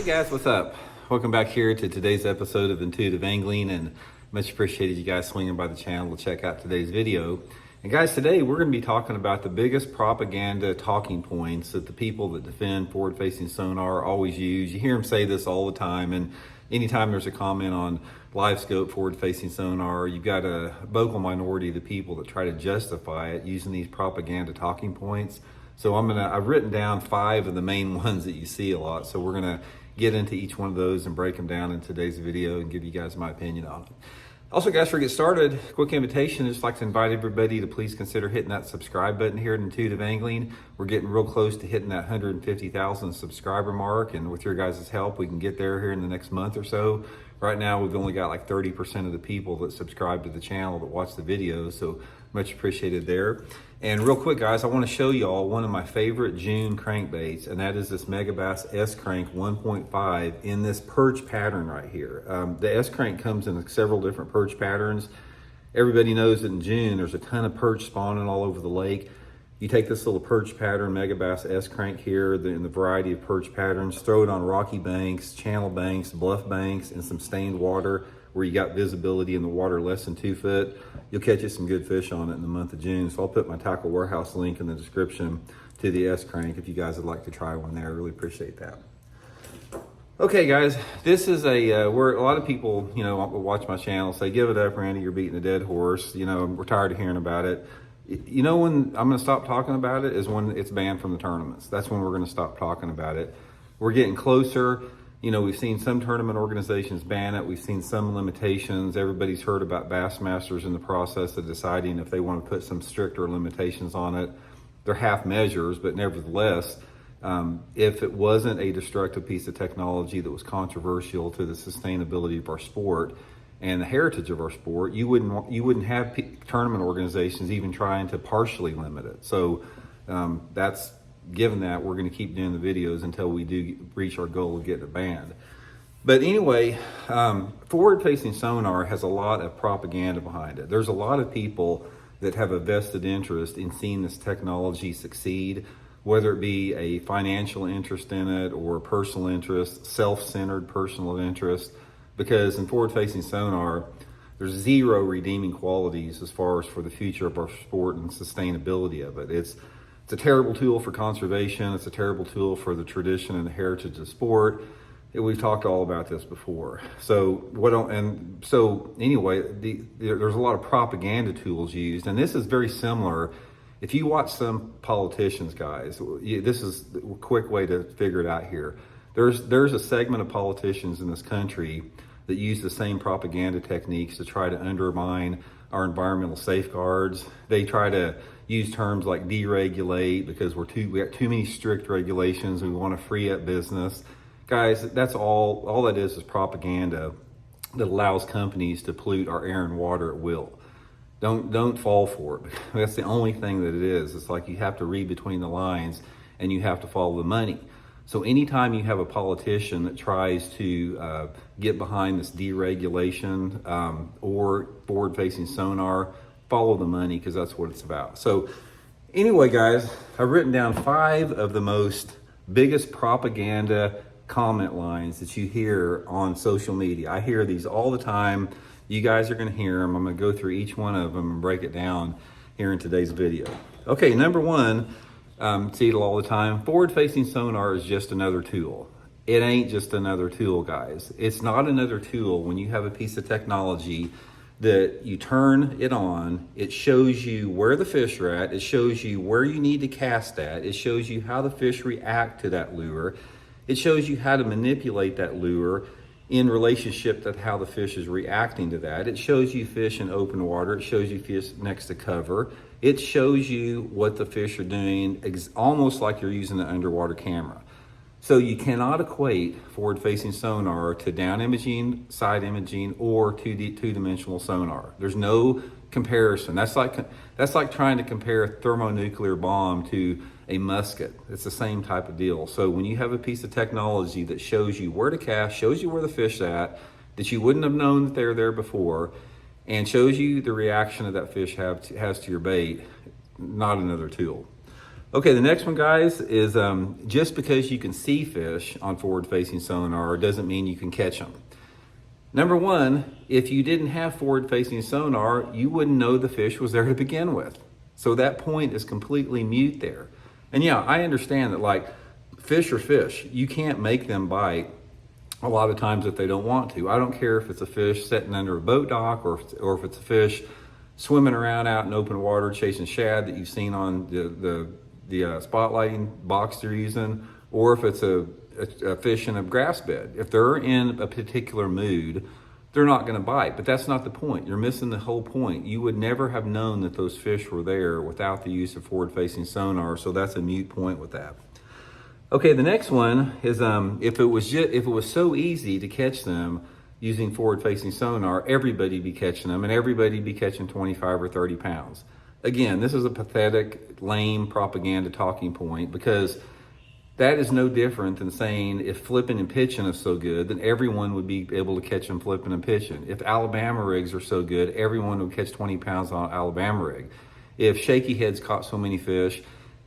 Hey guys, what's up? Welcome back here to today's episode of Intuitive Angling, and much appreciated you guys swinging by the channel to check out today's video. And guys, today we're going to be talking about the biggest propaganda talking points that the people that defend forward-facing sonar always use. You hear them say this all the time, and anytime there's a comment on Livescope forward-facing sonar, you've got a vocal minority of the people that try to justify it using these propaganda talking points. So I've written down 5 of the main ones that you see a lot. So we're gonna get into each one of those and break them down in today's video and give you guys my opinion on it. Also, guys, before we get started, quick invitation. I'd just like to invite everybody to please consider hitting that subscribe button here at Intuitive Angling. We're getting real close to hitting that 150,000 subscriber mark, and with your guys' help, we can get there here in the next month or so. Right now, we've only got like 30% of the people that subscribe to the channel that watch the videos, so much appreciated there. And real quick, guys, I want to show y'all one of my favorite June crankbaits, and that is this Megabass S-Crank 1.5 in this perch pattern right here. The S-Crank comes in several different perch patterns. Everybody knows that in June, there's a ton of perch spawning all over the lake. You take this little perch pattern, Megabass S-Crank here, in the variety of perch patterns, throw it on rocky banks, channel banks, bluff banks, and some stained water where you got visibility in the water less than 2 foot. You'll catch you some good fish on it in the month of June. So I'll put my Tackle Warehouse link in the description to the S-Crank if you guys would like to try one there. I really appreciate that. Okay, guys, this is where a lot of people, watch my channel say, give it up, Randy, you're beating a dead horse. We're tired of hearing about it. You know when I'm going to stop talking about it is when it's banned from the tournaments. That's when we're going to stop talking about it. We're getting closer. We've seen some tournament organizations ban it. We've seen some limitations. Everybody's heard about Bassmasters in the process of deciding if they want to put some stricter limitations on it. They're half measures, but nevertheless, if it wasn't a destructive piece of technology that was controversial to the sustainability of our sport and the heritage of our sport, you wouldn't have tournament organizations even trying to partially limit it. So given that, we're going to keep doing the videos until we do reach our goal of getting it banned. But anyway, forward-facing sonar has a lot of propaganda behind it. There's a lot of people that have a vested interest in seeing this technology succeed, whether it be a financial interest in it or a personal interest, self-centered personal interest. Because in forward-facing sonar, there's 0 redeeming qualities as far as for the future of our sport and sustainability of it. It's a terrible tool for conservation. It's a terrible tool for the tradition and the heritage of sport. We've talked all about this before. So anyway, there's a lot of propaganda tools used, and this is very similar. If you watch some politicians, guys, this is a quick way to figure it out here. There's a segment of politicians in this country that use the same propaganda techniques to try to undermine our environmental safeguards. They try to use terms like deregulate because we got too many strict regulations. We want to free up business. Guys, that's all that is propaganda that allows companies to pollute our air and water at will. Don't fall for it. That's the only thing that it is. It's like you have to read between the lines and you have to follow the money. So anytime you have a politician that tries to get behind this deregulation or forward-facing sonar, follow the money, because that's what it's about. So anyway, guys, I've written down 5 of the biggest propaganda comment lines that you hear on social media. I hear these all the time. You guys are going to hear them. I'm going to go through each one of them and break it down here in today's video. Okay, number 1. See it all the time. Forward-facing sonar is just another tool. It ain't just another tool, guys. It's not another tool when you have a piece of technology that you turn it on. It shows you where the fish are at. It shows you where you need to cast at. It shows you how the fish react to that lure. It shows you how to manipulate that lure in relationship to how the fish is reacting to that. It shows you fish in open water. It shows you fish next to cover. It shows you what the fish are doing, almost like you're using an underwater camera. So you cannot equate forward-facing sonar to down imaging, side imaging, or two-dimensional sonar. There's no comparison. That's like trying to compare a thermonuclear bomb to a musket. It's the same type of deal. So when you have a piece of technology that shows you where to cast, shows you where the fish's at, that you wouldn't have known that they're there before, and shows you the reaction that fish has to your bait, not another tool. Okay, the next one, guys, is just because you can see fish on forward-facing sonar doesn't mean you can catch them. Number one, if you didn't have forward-facing sonar, you wouldn't know the fish was there to begin with. So that point is completely mute there. And yeah, I understand that, like, fish are fish. You can't make them bite a lot of times if they don't want to. I don't care if it's a fish sitting under a boat dock or if it's a fish swimming around out in open water chasing shad that you've seen on the spotlighting box they're using, or if it's a fish in a grass bed. If they're in a particular mood, they're not going to bite. But that's not the point. You're missing the whole point. You would never have known that those fish were there without the use of forward-facing sonar, so that's a mute point with that. Okay, the next one is if it was so easy to catch them using forward-facing sonar, everybody'd be catching them, and everybody'd be catching 25 or 30 pounds. Again, this is a pathetic, lame propaganda talking point, because that is no different than saying if flipping and pitching is so good, then everyone would be able to catch them flipping and pitching. If Alabama rigs are so good, everyone would catch 20 pounds on an Alabama rig. If shaky heads caught so many fish,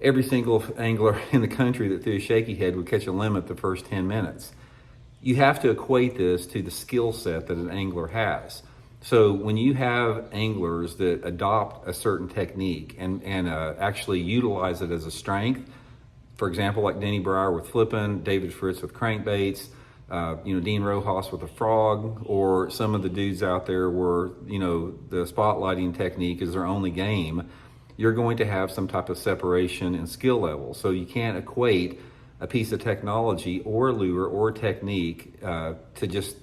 every single angler in the country that threw a shaky head would catch a limit the first 10 minutes. You have to equate this to the skill set that an angler has. So when you have anglers that adopt a certain technique and actually utilize it as a strength, for example, like Denny Breyer with flipping, David Fritz with crankbaits, Dean Rojas with a frog, or some of the dudes out there where, the spotlighting technique is their only game, you're going to have some type of separation in skill level. So you can't equate a piece of technology or a lure or technique to just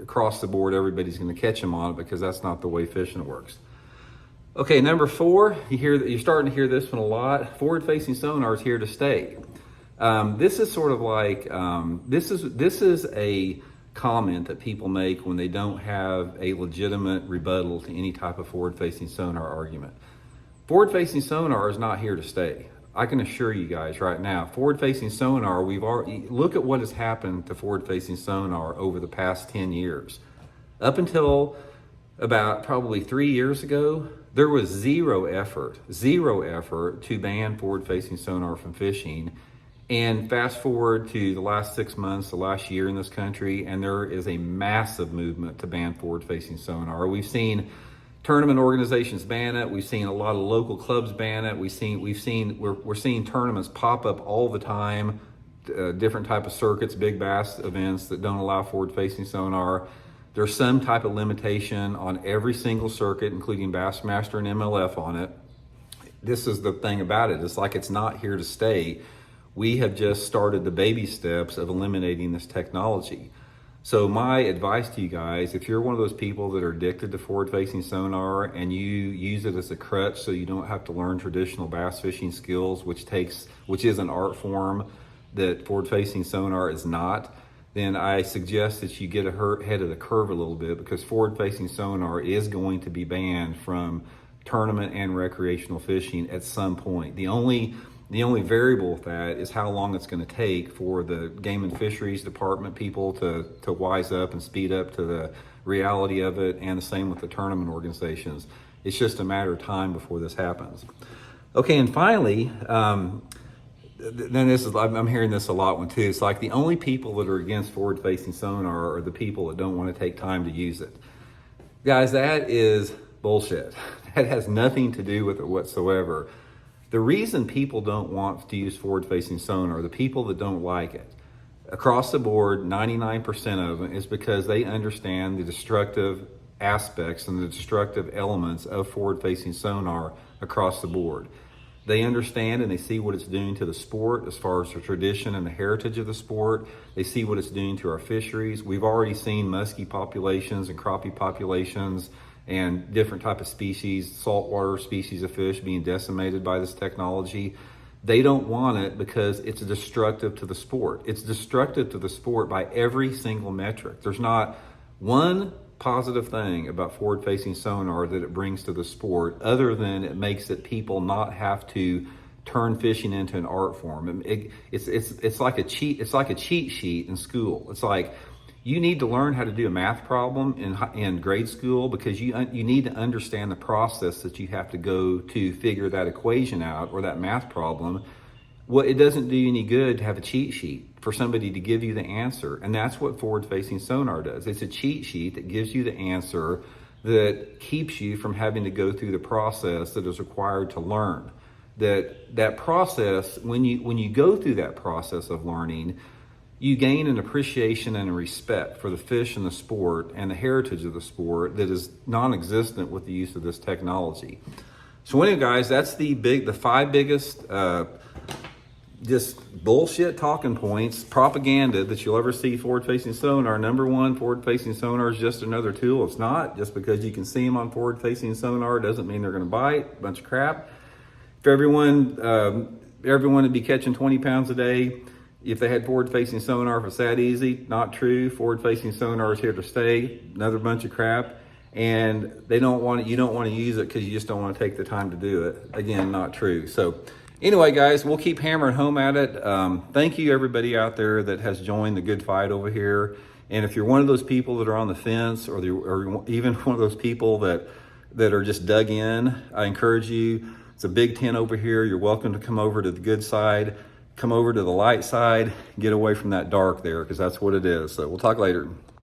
across the board everybody's going to catch them on it, because that's not the way fishing works. Okay, number 4, you're starting to hear this one a lot. Forward-facing sonar is here to stay. This is sort of like this is a comment that people make when they don't have a legitimate rebuttal to any type of forward-facing sonar argument. Forward-facing sonar is not here to stay. I can assure you guys right now, forward-facing sonar, look at what has happened to forward-facing sonar over the past 10 years. Up until about probably 3 years ago, there was zero effort to ban forward-facing sonar from fishing. And fast forward to the last 6 months, the last year in this country, and there is a massive movement to ban forward-facing sonar. We've seen tournament organizations ban it. We've seen a lot of local clubs ban it. We're seeing tournaments pop up all the time, different type of circuits, big bass events that don't allow forward-facing sonar. There's some type of limitation on every single circuit, including Bassmaster and MLF on it. This is the thing about it. It's like it's not here to stay. We have just started the baby steps of eliminating this technology. So my advice to you guys, if you're one of those people that are addicted to forward-facing sonar and you use it as a crutch so you don't have to learn traditional bass fishing skills, which is an art form that forward-facing sonar is not, then I suggest that you get ahead of the curve a little bit, because forward-facing sonar is going to be banned from tournament and recreational fishing at some point. The only variable with that is how long it's going to take for the Game and Fisheries Department people to wise up and speed up to the reality of it, and the same with the tournament organizations. It's just a matter of time before this happens. Okay, and finally, then I'm hearing this a lot too. It's like the only people that are against forward-facing sonar are the people that don't want to take time to use it. Guys, that is bullshit. That has nothing to do with it whatsoever. The reason people don't want to use forward-facing sonar, the people that don't like it, across the board, 99% of them, is because they understand the destructive aspects and the destructive elements of forward-facing sonar across the board. They understand and they see what it's doing to the sport as far as the tradition and the heritage of the sport. They see what it's doing to our fisheries. We've already seen muskie populations and crappie populations and different type of species, saltwater species of fish being decimated by this technology. They don't want it because it's destructive to the sport. It's destructive to the sport by every single metric. There's not one positive thing about forward-facing sonar that it brings to the sport, other than it makes it people not have to turn fishing into an art form. It's like a cheat sheet in school. It's like, you need to learn how to do a math problem in grade school, because you need to understand the process that you have to go to figure that equation out or that math problem Well, it doesn't do you any good to have a cheat sheet for somebody to give you the answer. And that's what forward-facing sonar does. It's a cheat sheet that gives you the answer that keeps you from having to go through the process that is required to learn. That process, when you go through that process of learning, you gain an appreciation and a respect for the fish and the sport and the heritage of the sport that is non-existent with the use of this technology. So anyway, guys, that's the 5 biggest just bullshit talking points, propaganda that you'll ever see forward-facing sonar. Number one, forward-facing sonar is just another tool. It's not. Just because you can see them on forward-facing sonar doesn't mean they're going to bite. Bunch of crap. If everyone would be catching 20 pounds a day if they had forward-facing sonar, if it's that easy, not true. Forward-facing sonar is here to stay. Another bunch of crap. And you don't want to use it because you just don't want to take the time to do it. Again, not true. So anyway, guys, we'll keep hammering home at it. Thank you, everybody out there that has joined the good fight over here. And if you're one of those people that are on the fence, or even one of those people that are just dug in, I encourage you. It's a big tent over here. You're welcome to come over to the good side. Come over to the light side. Get away from that dark there, because that's what it is. So we'll talk later.